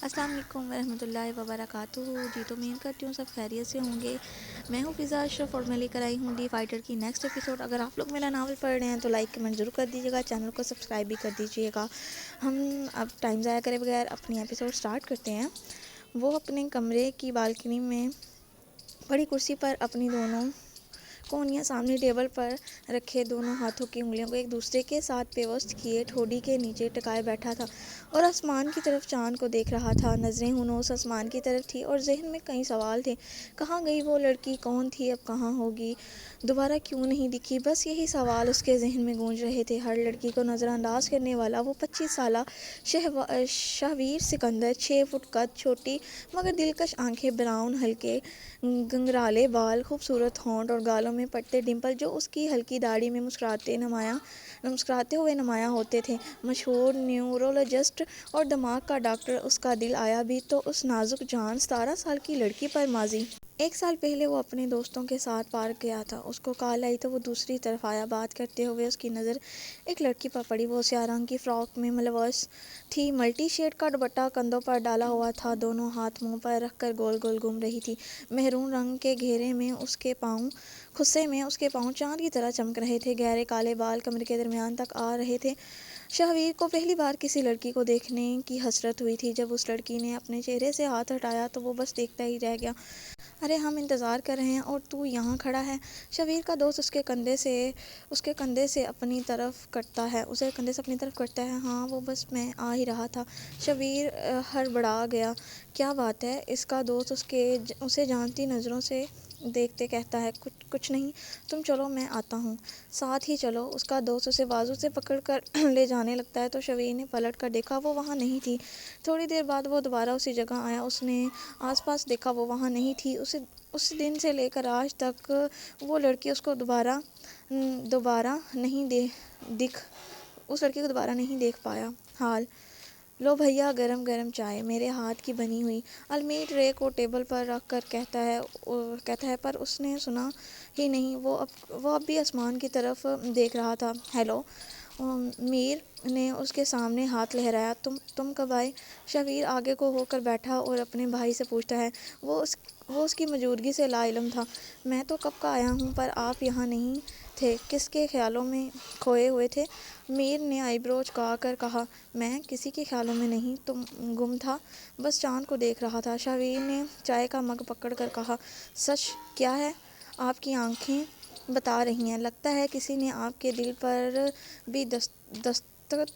السلام علیکم ورحمۃ اللہ وبرکاتہ جی، تو امید کرتی ہوں سب خیریت سے ہوں گے۔ میں ہوں فضا اشرف اور میں لے کر آئی ہوں دی فائٹر کی نیکسٹ ایپیسوڈ۔ اگر آپ لوگ میرا ناول پڑھ رہے ہیں تو لائک کمنٹ ضرور کر دیجیے گا، چینل کو سبسکرائب بھی کر دیجیے گا۔ ہم اب ٹائم ضائع کرے بغیر اپنی ایپیسوڈ سٹارٹ کرتے ہیں۔ وہ اپنے کمرے کی بالکنی میں بڑی کرسی پر اپنی دونوں کونیاں سامنے ٹیبل پر رکھے دونوں ہاتھوں کی انگلیوں کو ایک دوسرے کے ساتھ پیوست کیے ٹھوڑی کے نیچے ٹکائے بیٹھا تھا اور آسمان کی طرف چاند کو دیکھ رہا تھا۔ نظریں ہنوس آسمان کی طرف تھی اور ذہن میں کئی سوال تھے۔ کہاں گئی وہ لڑکی؟ کون تھی؟ اب کہاں ہوگی؟ دوبارہ کیوں نہیں دکھی؟ بس یہی سوال اس کے ذہن میں گونج رہے تھے۔ ہر لڑکی کو نظر انداز کرنے والا وہ 25 سالہ شہویر سکندر، 6 فٹ قد، چھوٹی مگر دلکش آنکھیں، براؤن ہلکے گنگرالے بال، خوبصورت ہونٹ اور گالوں میں پٹے ڈمپل جو اس کی ہلکی داڑھی میں مسکراتے ہوئے نمایاں ہوتے تھے۔ مشہور نیورولوجسٹ اور دماغ کا ڈاکٹر، اس کا دل آیا بھی تو اس نازک جان 17 سال کی لڑکی پر ماضی 1 سال پہلے وہ اپنے دوستوں کے ساتھ پارک گیا تھا۔ اس کو کال آئی تو وہ دوسری طرف آیا۔ بات کرتے ہوئے اس کی نظر ایک لڑکی پر پڑی۔ وہ سیاہ رنگ کی فراک میں ملوث تھی، ملٹی شیڈ کا دوپٹہ کندھوں پر ڈالا ہوا تھا، دونوں ہاتھ منہ پر رکھ کر گول گول گھوم رہی تھی۔ میرون رنگ کے گھیرے میں اس کے پاؤں چاند کی طرح چمک رہے تھے، گہرے کالے بال کمر کے درمیان تک آ رہے تھے۔ شہویر کو پہلی بار کسی لڑکی کو دیکھنے کی حسرت ہوئی تھی۔ جب اس لڑکی نے اپنے چہرے سے ہاتھ ہٹایا تو وہ بس دیکھتا ہی رہ گیا۔ ارے ہم انتظار کر رہے ہیں اور تو یہاں کھڑا ہے۔ شہویر کا دوست اس کے کندھے سے اپنی طرف کٹتا ہے۔ ہاں وہ بس میں آ ہی رہا تھا۔ شہویر ہڑبڑا گیا۔ کیا بات ہے؟ اس کا دوست اسے جانتی نظروں سے دیکھتے کہتا ہے، کچھ نہیں، تم چلو میں آتا ہوں۔ ساتھ ہی چلو۔ اس کا دوست اسے بازو سے پکڑ کر لے جانے لگتا ہے تو شہویر نے پلٹ کر دیکھا، وہ وہاں نہیں تھی۔ تھوڑی دیر بعد وہ دوبارہ اسی جگہ آیا۔ اس نے آس پاس دیکھا، وہ وہاں نہیں تھی۔ اس دن سے لے کر آج تک وہ لڑکی اس کو دوبارہ نہیں دیکھ پایا۔ حال لو بھیا، گرم گرم چائے۔ میرے ہاتھ کی بنی ہوئی۔ المی ٹرے کو ٹیبل پر رکھ کر کہتا ہے پر اس نے سنا ہی نہیں۔ وہ اب بھی آسمان کی طرف دیکھ رہا تھا۔ ہیلو، میر نے اس کے سامنے ہاتھ لہرایا۔ تم کب آئے؟ شہویر آگے کو ہو کر بیٹھا اور اپنے بھائی سے پوچھتا ہے۔ وہ اس کی موجودگی سے لا علم تھا۔ میں تو کب کا آیا ہوں، پر آپ یہاں نہیں تھے، کس کے خیالوں میں کھوئے ہوئے تھے؟ میر نے آئی برو جھکا کر کہا۔ میں کسی کے خیالوں میں نہیں، تم گم تھا، بس چاند کو دیکھ رہا تھا۔ شہویر نے چائے کا مگ پکڑ کر کہا۔ سچ کیا ہے؟ آپ کی آنکھیں بتا رہی ہیں۔ لگتا ہے کسی نے آپ کے دل پر بھی دستک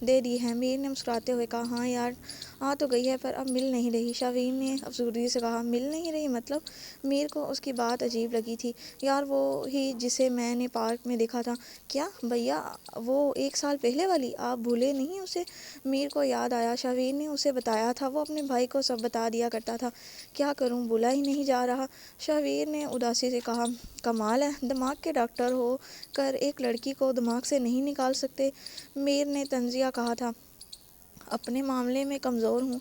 دے دی ہے۔ میر نے مسکراتے ہوئے کہا۔ ہاں یار، آ تو گئی ہے پر اب مل نہیں رہی۔ شہویر نے افسردگی سے کہا۔ مل نہیں رہی مطلب؟ میر کو اس کی بات عجیب لگی تھی۔ یار وہ ہی جسے میں نے پارک میں دیکھا تھا۔ کیا بھیا، وہ 1 سال پہلے والی؟ آپ بھولے نہیں اسے؟ میر کو یاد آیا، شہویر نے اسے بتایا تھا، وہ اپنے بھائی کو سب بتا دیا کرتا تھا۔ کیا کروں، بھولا ہی نہیں جا رہا۔ شہویر نے اداسی سے کہا۔ کمال ہے، دماغ کے ڈاکٹر ہو کر ایک لڑکی کو دماغ سے نہیں نکال سکتے۔ میر نے طنزیہ کہا تھا۔ اپنے معاملے میں کمزور ہوں،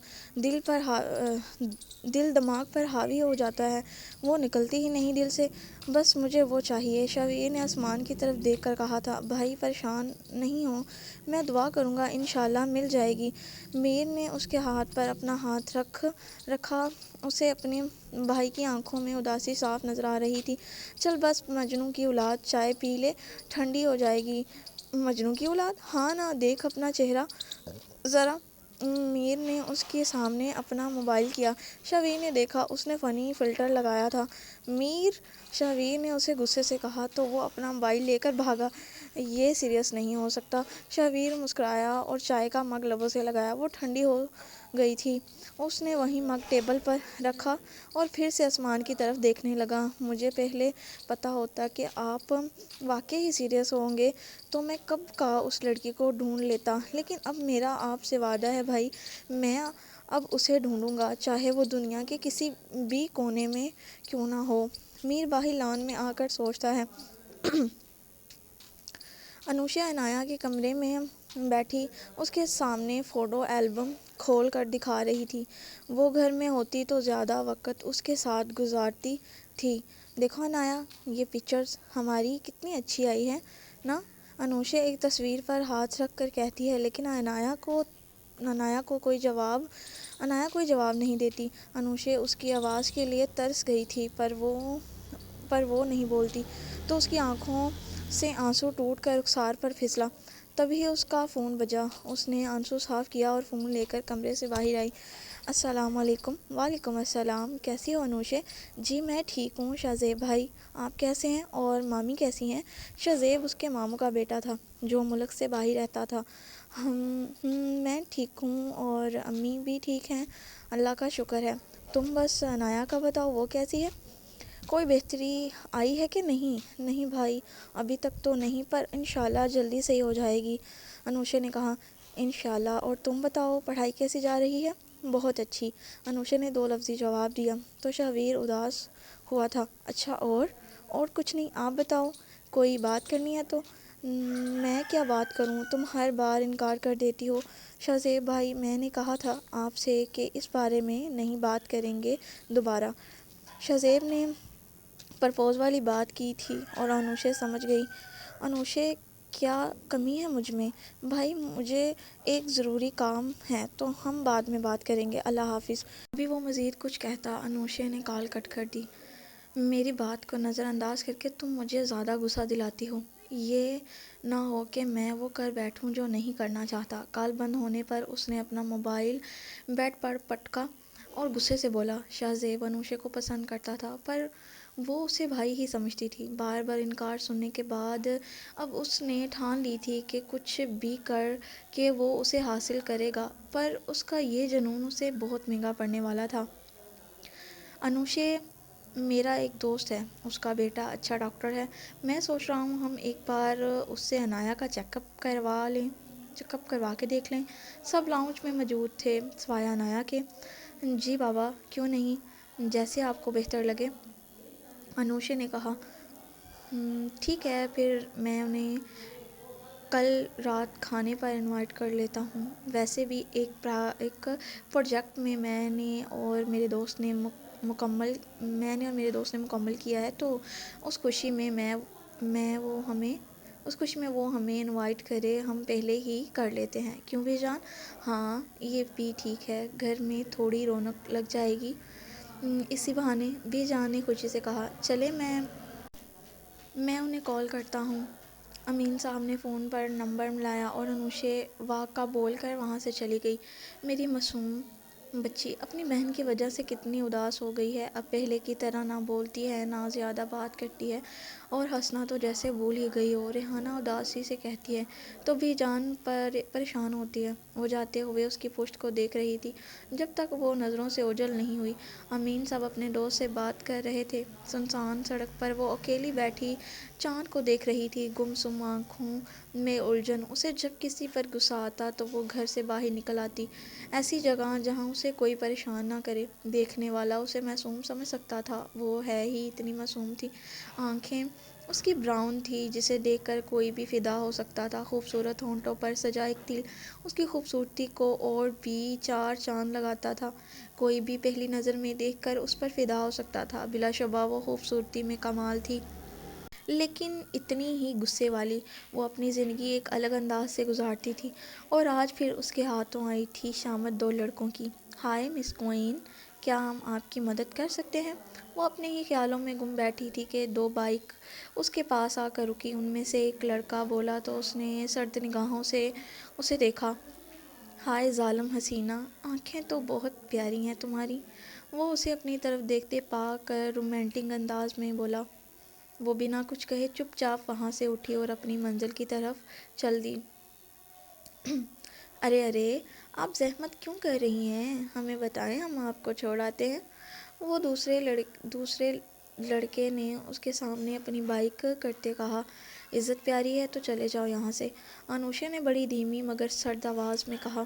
دل دماغ پر حاوی ہو جاتا ہے، وہ نکلتی ہی نہیں دل سے۔ بس مجھے وہ چاہیے۔ شہویر نے آسمان کی طرف دیکھ کر کہا تھا۔ بھائی پریشان نہیں ہو، میں دعا کروں گا، انشاءاللہ مل جائے گی۔ میر نے اس کے ہاتھ پر اپنا ہاتھ رکھا، اسے اپنے بھائی کی آنکھوں میں اداسی صاف نظر آ رہی تھی۔ چل بس مجنوں کی اولاد، چائے پی لے، ٹھنڈی ہو جائے گی۔ مجنوں کی اولاد؟ ہاں نا، دیکھ اپنا چہرہ ذرا۔ میر نے اس کے سامنے اپنا موبائل کیا۔ شہویر نے دیکھا، اس نے فنی فلٹر لگایا تھا۔ میر، شہویر نے اسے غصے سے کہا تو وہ اپنا موبائل لے کر بھاگا۔ یہ سیریس نہیں ہو سکتا۔ شہویر مسکرایا اور چائے کا مگ لبوں سے لگایا۔ وہ ٹھنڈی ہو گئی تھی۔ اس نے وہی مگ ٹیبل پر رکھا اور پھر سے آسمان کی طرف دیکھنے لگا۔ مجھے پہلے پتہ ہوتا کہ آپ واقعی سیریس ہوں گے تو میں کب کا اس لڑکی کو ڈھونڈ لیتا، لیکن اب میرا آپ سے وعدہ ہے بھائی، میں اب اسے ڈھونڈوں گا، چاہے وہ دنیا کے کسی بھی کونے میں کیوں نہ ہو۔ میر باہی لان میں آ کر سوچتا ہے۔ انوشا عنایہ کے کمرے میں بیٹھی اس کے سامنے فوٹو البم کھول کر دکھا رہی تھی۔ وہ گھر میں ہوتی تو زیادہ وقت اس کے ساتھ گزارتی تھی۔ دیکھو عنایہ، یہ پکچرز ہماری کتنی اچھی آئی ہیں نا؟ انوشا ایک تصویر پر ہاتھ رکھ کر کہتی ہے۔ لیکن عنایہ کو انایا کوئی جواب نہیں دیتی۔ انوشے اس کی آواز کے لیے ترس گئی تھی، پر وہ نہیں بولتی تو اس کی آنکھوں سے آنسو ٹوٹ کر رخسار پر پھسلا۔ تبھی اس کا فون بجا۔ اس نے آنسو صاف کیا اور فون لے کر کمرے سے باہر آئی۔ السلام علیکم۔ وعلیکم السلام۔ کیسی ہو انوشے؟ جی میں ٹھیک ہوں شہزیب بھائی، آپ کیسے ہیں اور مامی کیسی ہیں؟ شہزیب اس کے ماموں کا بیٹا تھا جو ملک سے باہر رہتا تھا۔ میں ٹھیک ہوں اور امی بھی ٹھیک ہیں، اللہ کا شکر ہے۔ تم بس انایا کا بتاؤ، وہ کیسی ہے؟ کوئی بہتری آئی ہے کہ نہیں؟ نہیں بھائی، ابھی تک تو نہیں، پر انشاءاللہ جلدی صحیح ہو جائے گی، انوشے نے کہا۔ انشاءاللہ۔ اور تم بتاؤ پڑھائی کیسی جا رہی ہے؟ بہت اچھی، انوشے نے دو لفظی جواب دیا تو شہویر اداس ہوا تھا۔ اچھا اور کچھ نہیں، آپ بتاؤ، کوئی بات کرنی ہے تو؟ میں کیا بات کروں، تم ہر بار انکار کر دیتی ہو۔ شہزیب بھائی میں نے کہا تھا آپ سے کہ اس بارے میں نہیں بات کریں گے دوبارہ۔ شہزیب نے پرپوز والی بات کی تھی اور انوشے سمجھ گئی۔ انوشے کیا کمی ہے مجھ میں؟ بھائی مجھے ایک ضروری کام ہے تو ہم بعد میں بات کریں گے، اللہ حافظ۔ ابھی وہ مزید کچھ کہتا انوشے نے کال کٹ کر دی۔ میری بات کو نظر انداز کر کے تم مجھے زیادہ غصہ دلاتی ہو، یہ نہ ہو کہ میں وہ کر بیٹھوں جو نہیں کرنا چاہتا۔ کال بند ہونے پر اس نے اپنا موبائل بیڈ پر پٹکا اور غصے سے بولا۔ شہزیب انوشے کو پسند کرتا تھا پر وہ اسے بھائی ہی سمجھتی تھی۔ بار بار انکار سننے کے بعد اب اس نے ٹھان لی تھی کہ کچھ بھی کر کے وہ اسے حاصل کرے گا، پر اس کا یہ جنون اسے بہت مہنگا پڑنے والا تھا۔ انوشے میرا ایک دوست ہے، اس کا بیٹا اچھا ڈاکٹر ہے، میں سوچ رہا ہوں ہم ایک بار اس سے انایا کا چیک اپ کروا کے دیکھ لیں۔ سب لاؤنج میں موجود تھے سوائے انایا کے۔ جی بابا، کیوں نہیں، جیسے آپ کو بہتر لگے، انوشے نے کہا۔ ٹھیک ہے، پھر میں انہیں کل رات کھانے پر انوائٹ کر لیتا ہوں۔ ویسے بھی ایک پروجیکٹ میں نے اور میرے دوست نے مکمل کیا ہے، تو اس خوشی میں وہ ہمیں انوائٹ کرے، ہم پہلے ہی کر لیتے ہیں، کیوں بھائی جان؟ ہاں یہ بھی ٹھیک ہے، گھر میں تھوڑی رونق لگ جائے گی اسی بہانے، بی جان نے خوشی سے کہا۔ چلے میں انہیں کال کرتا ہوں۔ امین صاحب نے فون پر نمبر ملایا اور انوشے واہ کا بول کر وہاں سے چلی گئی۔ میری معصوم بچی اپنی بہن کی وجہ سے کتنی اداس ہو گئی ہے، اب پہلے کی طرح نہ بولتی ہے نہ زیادہ بات کرتی ہے، اور ہنسنا تو جیسے بھول ہی گئی ہو۔ ریحانہ اداسی سے کہتی ہے تو بھی جان پریشان ہوتی ہے۔ وہ جاتے ہوئے اس کی پشت کو دیکھ رہی تھی جب تک وہ نظروں سے اوجھل نہیں ہوئی۔ امین صاحب اپنے دوست سے بات کر رہے تھے۔ سنسان سڑک پر وہ اکیلی بیٹھی چاند کو دیکھ رہی تھی، گمسم آنکھوں میں الجھن۔ اسے جب کسی پر غصہ آتا تو وہ گھر سے باہر نکل آتی، ایسی جگہ جہاں اسے کوئی پریشان نہ کرے۔ دیکھنے والا اسے معصوم سمجھ سکتا تھا، وہ ہے ہی اتنی معصوم تھی۔ آنکھیں اس کی براؤن تھی جسے دیکھ کر کوئی بھی فدا ہو سکتا تھا۔ خوبصورت ہونٹوں پر سجا ایک تل اس کی خوبصورتی کو اور بھی چار چاند لگاتا تھا۔ کوئی بھی پہلی نظر میں دیکھ کر اس پر فدا ہو سکتا تھا۔ بلا شبہ وہ خوبصورتی میں کمال تھی، لیکن اتنی ہی غصے والی۔ وہ اپنی زندگی ایک الگ انداز سے گزارتی تھی، اور آج پھر اس کے ہاتھوں آئی تھی شامت دو لڑکوں کی۔ ہائے مس کوئن، کیا ہم آپ کی مدد کر سکتے ہیں؟ وہ اپنے ہی خیالوں میں گم بیٹھی تھی کہ دو بائیک اس کے پاس آ کر رکی۔ ان میں سے ایک لڑکا بولا تو اس نے سرد نگاہوں سے اسے دیکھا۔ ہائے ظالم حسینہ، آنکھیں تو بہت پیاری ہیں تمہاری، وہ اسے اپنی طرف دیکھتے پا کر رومانٹک انداز میں بولا۔ وہ بنا کچھ کہے چپ چاپ وہاں سے اٹھی اور اپنی منزل کی طرف چل دی۔ ارے آپ زحمت کیوں کر رہی ہیں، ہمیں بتائیں، ہم آپ کو چھوڑ آتے ہیں۔ وہ دوسرے لڑکے نے اس کے سامنے اپنی بائیک کرتے کہا۔ عزت پیاری ہے تو چلے جاؤ یہاں سے، انوشے نے بڑی دھیمی مگر سرد آواز میں کہا۔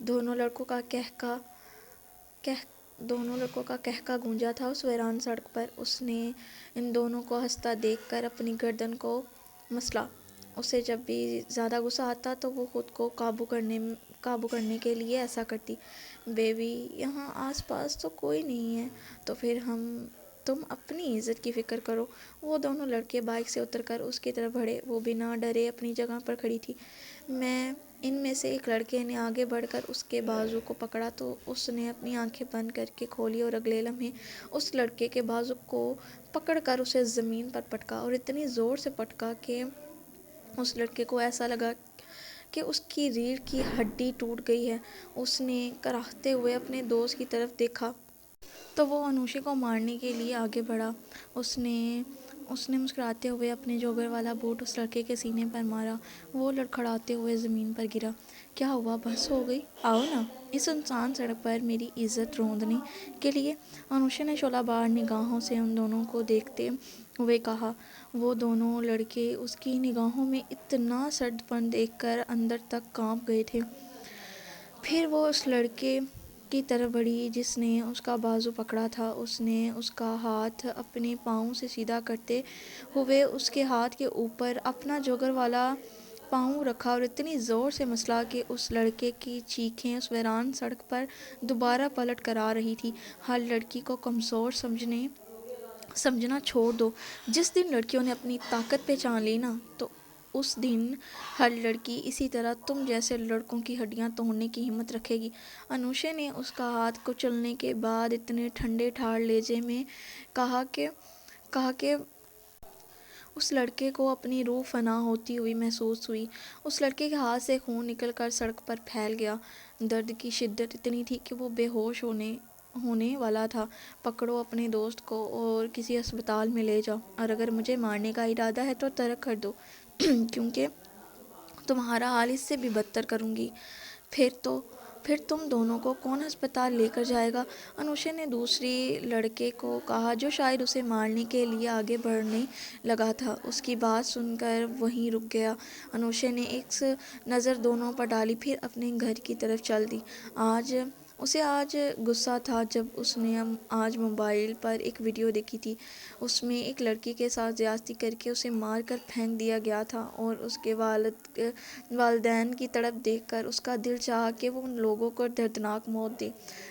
دونوں لڑکوں کا کہکا گونجا تھا اس ویران سڑک پر۔ اس نے ان دونوں کو ہنستا دیکھ کر اپنی گردن کو مسلا۔ اسے جب بھی زیادہ غصہ آتا تو وہ خود کو قابو کرنے کے لیے ایسا کرتی۔ بیبی یہاں آس پاس تو کوئی نہیں ہے، تو پھر تم اپنی عزت کی فکر کرو۔ وہ دونوں لڑکے بائیک سے اتر کر اس کی طرف بڑھے۔ وہ بنا ڈرے اپنی جگہ پر کھڑی تھی۔ ان میں سے ایک لڑکے نے آگے بڑھ کر اس کے بازو کو پکڑا تو اس نے اپنی آنکھیں بند کر کے کھولی اور اگلے لمحے اس لڑکے کے بازو کو پکڑ کر اسے زمین پر پٹکا، اور اتنی زور سے پٹکا کہ اس لڑکے کو ایسا لگا کہ اس کی ریڑھ کی ہڈی ٹوٹ گئی ہے۔ اس نے کراہتے ہوئے اپنے دوست کی طرف دیکھا تو وہ انوشے کو مارنے کے لیے آگے بڑھا۔ اس نے مسکراتے ہوئے اپنے جوگر والا بوٹ اس لڑکے کے سینے پر مارا۔ وہ لڑکھڑاتے ہوئے زمین پر گرا۔ کیا ہوا، بس ہو گئی؟ آؤ نا اس سنسان سڑک پر میری عزت روندنے کے لیے۔ انوشا نے شعلہ بار نگاہوں سے ان دونوں کو دیکھتے ہوئے کہا۔ وہ دونوں لڑکے اس کی نگاہوں میں اتنا سرد پن دیکھ کر اندر تک کانپ گئے تھے۔ پھر وہ اس لڑکے کی طرف بڑھی جس نے اس کا بازو پکڑا تھا۔ اس نے اس کا ہاتھ اپنے پاؤں سے سیدھا کرتے ہوئے اس کے ہاتھ کے اوپر اپنا جوگر والا پاؤں رکھا اور اتنی زور سے مسلا کہ اس لڑکے کی چیخیں اس ویران سڑک پر دوبارہ پلٹ کر آ رہی تھیں۔ ہر لڑکی کو کمزور سمجھنا چھوڑ دو۔ جس دن لڑکیوں نے اپنی طاقت پہچان لی نا، تو اس دن ہر لڑکی اسی طرح تم جیسے لڑکوں کی ہڈیاں توڑنے کی ہمت رکھے گی۔ انوشا نے اس کا ہاتھ کچلنے کے بعد اتنے ٹھنڈے ٹھار لہجے میں کہا کہ اس لڑکے کو اپنی روح فنا ہوتی ہوئی محسوس ہوئی۔ اس لڑکے کے ہاتھ سے خون نکل کر سڑک پر پھیل گیا۔ درد کی شدت اتنی تھی کہ وہ بے ہوش ہونے والا تھا۔ پکڑو اپنے دوست کو اور کسی ہسپتال میں لے جاؤ، اور اگر مجھے مارنے کا ارادہ ہے تو ترک کر دو کیونکہ تمہارا حال اس سے بھی بدتر کروں گی۔ پھر تم دونوں کو کون ہسپتال لے کر جائے گا؟ انوشا نے دوسری لڑکے کو کہا جو شاید اسے مارنے کے لیے آگے بڑھنے لگا تھا۔ اس کی بات سن کر وہیں رک گیا۔ انوشا نے ایک نظر دونوں پر ڈالی، پھر اپنے گھر کی طرف چل دی۔ اسے آج غصہ تھا جب اس نے آج موبائل پر ایک ویڈیو دیکھی تھی۔ اس میں ایک لڑکی کے ساتھ زیادتی کر کے اسے مار کر پھینک دیا گیا تھا، اور اس کے والدین کی طرف دیکھ کر اس کا دل چاہا کہ وہ ان لوگوں کو دردناک موت دے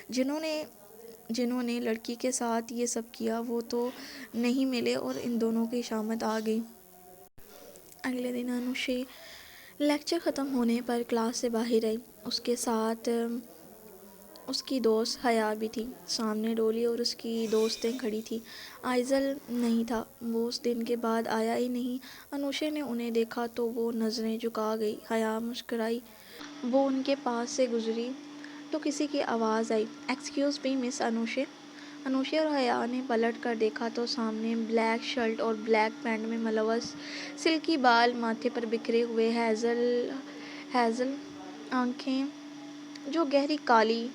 جنہوں نے لڑکی کے ساتھ یہ سب کیا۔ وہ تو نہیں ملے اور ان دونوں کی شامت آ گئی۔ اگلے دن انوشا لیکچر ختم ہونے پر کلاس سے باہر آئی۔ اس کے ساتھ اس کی دوست حیا بھی تھی۔ سامنے ڈولی اور اس کی دوستیں کھڑی تھیں۔ آئزل نہیں تھا، وہ اس دن کے بعد آیا ہی نہیں۔ انوشا نے انہیں دیکھا تو وہ نظریں جھکا گئی۔ حیا مسکرائی۔ وہ ان کے پاس سے گزری تو کسی کی آواز آئی، ایکسکیوز می مس انوشا۔ انوشا اور حیا نے پلٹ کر دیکھا تو سامنے بلیک شرٹ اور بلیک پینٹ میں ملوث، سلکی بال ماتھے پر بکھرے ہوئے ہیزل آنکھیں جو گہری کالی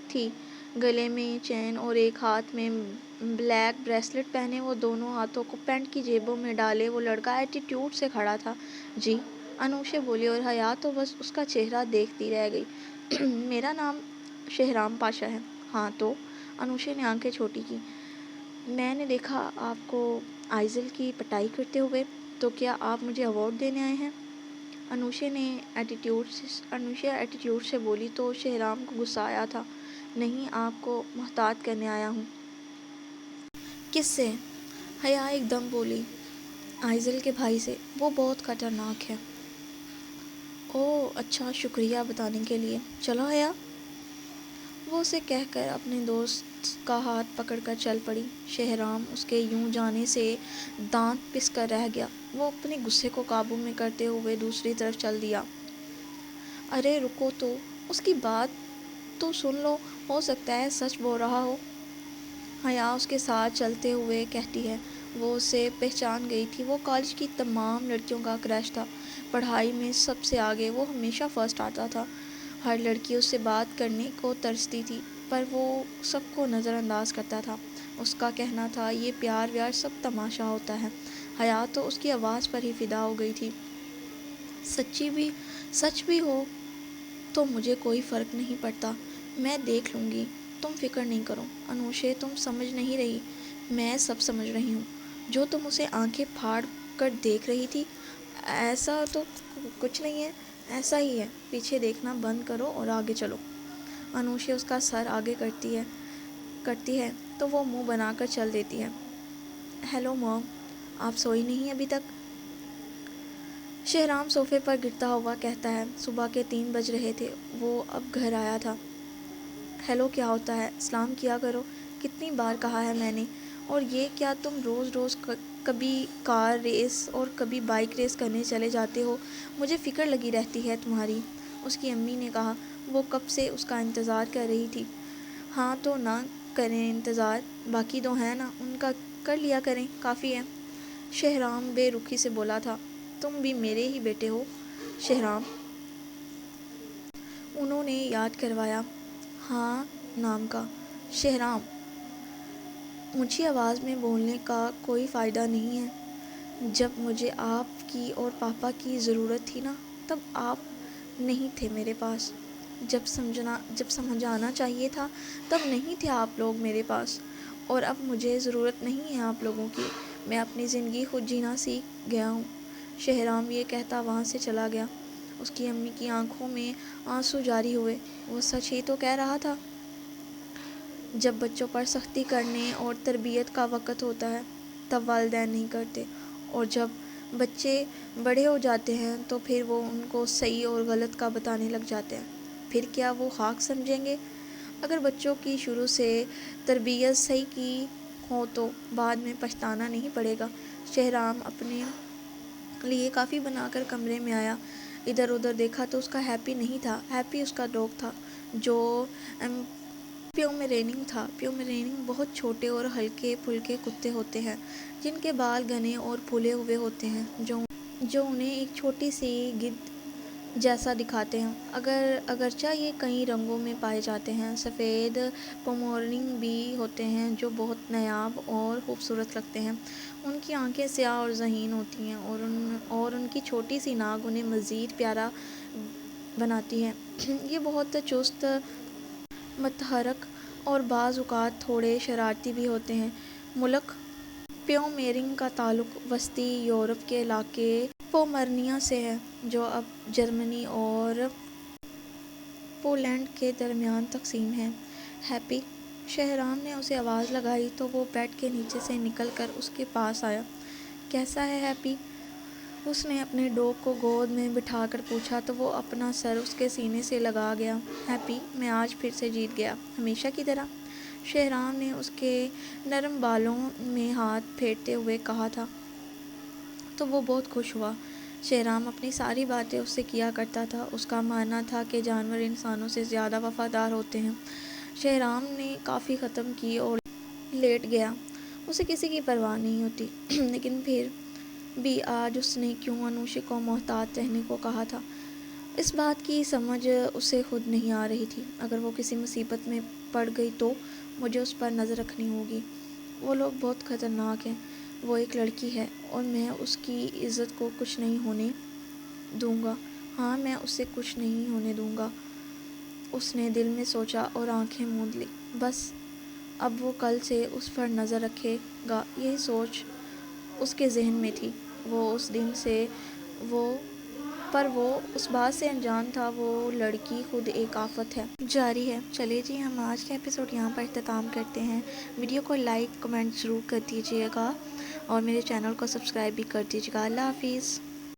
تھی، گلے میں چین اور ایک ہاتھ میں بلیک بریسلٹ پہنے، وہ دونوں ہاتھوں کو پینٹ کی جیبوں میں ڈالے وہ لڑکا ایٹیٹیوڈ سے کھڑا تھا۔ جی، انوشا بولی اور حیا تو بس اس کا چہرہ دیکھتی رہ گئی۔ میرا نام شہرام پاشا ہے۔ ہاں تو؟ انوشا نے آنکھیں چھوٹی کی۔ میں نے دیکھا آپ کو آئزل کی پٹائی کرتے ہوئے، تو کیا آپ مجھے ایوارڈ دینے آئے ہیں؟ انوشا ایٹیٹیوڈ سے بولی تو شہرام کو غصہ آیا تھا۔ نہیں، آپ کو محتاط کرنے آیا ہوں۔ کس سے؟ حیا ایک دم بولی۔ آئزل کے بھائی سے، وہ بہت خطرناک ہے۔ اوہ اچھا، شکریہ بتانے کے لیے۔ چلو حیا۔ وہ اسے کہہ کر اپنے دوست کا ہاتھ پکڑ کر چل پڑی۔ شہرام اس کے یوں جانے سے دانت پس کر رہ گیا۔ وہ اپنے غصے کو قابو میں کرتے ہوئے دوسری طرف چل دیا۔ ارے رکو تو، اس کی بات تو سن لو، ہو سکتا ہے سچ بول رہا ہو۔ حیا اس کے ساتھ چلتے ہوئے کہتی ہے۔ وہ اسے پہچان گئی تھی۔ وہ کالج کی تمام لڑکیوں کا کرش تھا، پڑھائی میں سب سے آگے، وہ ہمیشہ فرسٹ آتا تھا۔ ہر لڑکی اس سے بات کرنے کو ترستی تھی، پر وہ سب کو نظر انداز کرتا تھا۔ اس کا کہنا تھا یہ پیار ویار سب تماشا ہوتا ہے۔ حیا تو اس کی آواز پر ہی فدا ہو گئی تھی۔ سچ بھی ہو تو مجھے کوئی فرق نہیں پڑتا، میں دیکھ لوں گی، تم فکر نہیں کرو۔ انوشا تم سمجھ نہیں رہی، میں سب سمجھ رہی ہوں۔ جو تم اسے آنکھیں پھاڑ کر دیکھ رہی تھی، ایسا تو کچھ نہیں ہے، ایسا ہی ہے، پیچھے دیکھنا بند کرو اور آگے چلو۔ انوشا اس کا سر آگے کرتی ہے تو وہ منہ بنا کر چل دیتی ہے۔ ہیلو موم، آپ سوئی نہیں ابھی تک؟ شہرام صوفے پر گرتا ہوا کہتا ہے، صبح کے 3 بج رہے تھے، وہ اب گھر آیا تھا۔ ہیلو، کیا ہوتا ہے؟ سلام کیا کرو، کتنی بار کہا ہے میں نے۔ اور یہ کیا تم روز روز کبھی کار ریس اور کبھی بائک ریس کرنے چلے جاتے ہو؟ مجھے فکر لگی رہتی ہے تمہاری، اس کی امی نے کہا۔ وہ کب سے اس کا انتظار کر رہی تھی۔ ہاں تو نہ کریں انتظار، باقی دو ہیں نا، ان کا کر لیا کریں، کافی ہے۔ شہرام بے رخی سے بولا تھا۔ تم بھی میرے ہی بیٹے ہو شہرام، انہوں نے یاد کروایا۔ ہاں، نام کا شہرام۔ اونچی آواز میں بولنے کا کوئی فائدہ نہیں ہے۔ جب مجھے آپ کی اور پاپا کی ضرورت تھی نا، تب آپ نہیں تھے میرے پاس۔ جب سمجھانا چاہیے تھا تب نہیں تھے آپ لوگ میرے پاس، اور اب مجھے ضرورت نہیں ہے آپ لوگوں کی، میں اپنی زندگی خود جینا سیکھ گیا ہوں۔ شہرام یہ کہتا وہاں سے چلا گیا۔ اس کی امی کی آنکھوں میں آنسو جاری ہوئے۔ وہ سچ ہی تو کہہ رہا تھا۔ جب بچوں پر سختی کرنے اور تربیت کا وقت ہوتا ہے تب والدین نہیں کرتے، اور جب بچے بڑے ہو جاتے ہیں تو پھر وہ ان کو صحیح اور غلط کا بتانے لگ جاتے ہیں۔ پھر کیا وہ حق سمجھیں گے؟ اگر بچوں کی شروع سے تربیت صحیح کی ہو تو بعد میں پچھتانا نہیں پڑے گا۔ شہرام اپنے لیے کافی بنا کر کمرے میں آیا۔ ادھر ادھر دیکھا تو اس کا ہیپی نہیں تھا۔ ہیپی اس کا ڈاگ تھا جو پیومرینین تھا۔ پیومرینین بہت چھوٹے اور ہلکے پھلکے کتے ہوتے ہیں جن کے بال گھنے اور پھولے ہوئے ہوتے ہیں، جو انہیں ایک چھوٹی سی گدھ جیسا دکھاتے ہیں۔ اگرچہ یہ کئی رنگوں میں پائے جاتے ہیں، سفید پومرینین بھی ہوتے ہیں جو بہت نایاب اور خوبصورت لگتے ہیں۔ ان کی آنکھیں سیاہ اور ذہین ہوتی ہیں اور ان کی چھوٹی سی ناک انہیں مزید پیارا بناتی ہے۔ یہ بہت چست، متحرک اور بعض اوقات تھوڑے شرارتی بھی ہوتے ہیں۔ ملک پیومرینین کا تعلق وسطی یورپ کے علاقے پومرانیا سے ہے، جو اب جرمنی اور پولینڈ کے درمیان تقسیم ہے۔ ہیپی، شہرام نے اسے آواز لگائی تو وہ بیڈ کے نیچے سے نکل کر اس کے پاس آیا۔ کیسا ہے ہیپی؟ اس نے اپنے ڈاگ کو گود میں بٹھا کر پوچھا تو وہ اپنا سر اس کے سینے سے لگا گیا۔ ہیپی، میں آج پھر سے جیت گیا، ہمیشہ کی طرح، شہرام نے اس کے نرم بالوں میں ہاتھ پھیرتے ہوئے کہا تھا۔ تو وہ بہت خوش ہوا۔ شہرام اپنی ساری باتیں اس سے کیا کرتا تھا۔ اس کا ماننا تھا کہ جانور انسانوں سے زیادہ وفادار ہوتے ہیں۔ شہرام نے کافی ختم کی اور لیٹ گیا۔ اسے کسی کی پرواہ نہیں ہوتی، لیکن پھر بھی آج اس نے کیوں انوشی کو محتاط رہنے کو کہا تھا، اس بات کی سمجھ اسے خود نہیں آ رہی تھی۔ اگر وہ کسی مصیبت میں پڑ گئی تو مجھے اس پر نظر رکھنی ہوگی۔ وہ لوگ بہت خطرناک ہیں۔ وہ ایک لڑکی ہے اور میں اس کی عزت کو کچھ نہیں ہونے دوں گا۔ ہاں، میں اسے کچھ نہیں ہونے دوں گا، اس نے دل میں سوچا اور آنکھیں موند لی۔ بس اب وہ کل سے اس پر نظر رکھے گا، یہی سوچ اس کے ذہن میں تھی۔ پر وہ اس بات سے انجان تھا، وہ لڑکی خود ایک آفت ہے۔ جاری ہے۔ چلے جی، ہم آج کا ایپیسوڈ یہاں پر اختتام کرتے ہیں۔ ویڈیو کو لائک کمنٹ ضرور کر دیجیے گا اور میرے چینل کو سبسکرائب بھی کر دیجیے گا۔ اللہ حافظ۔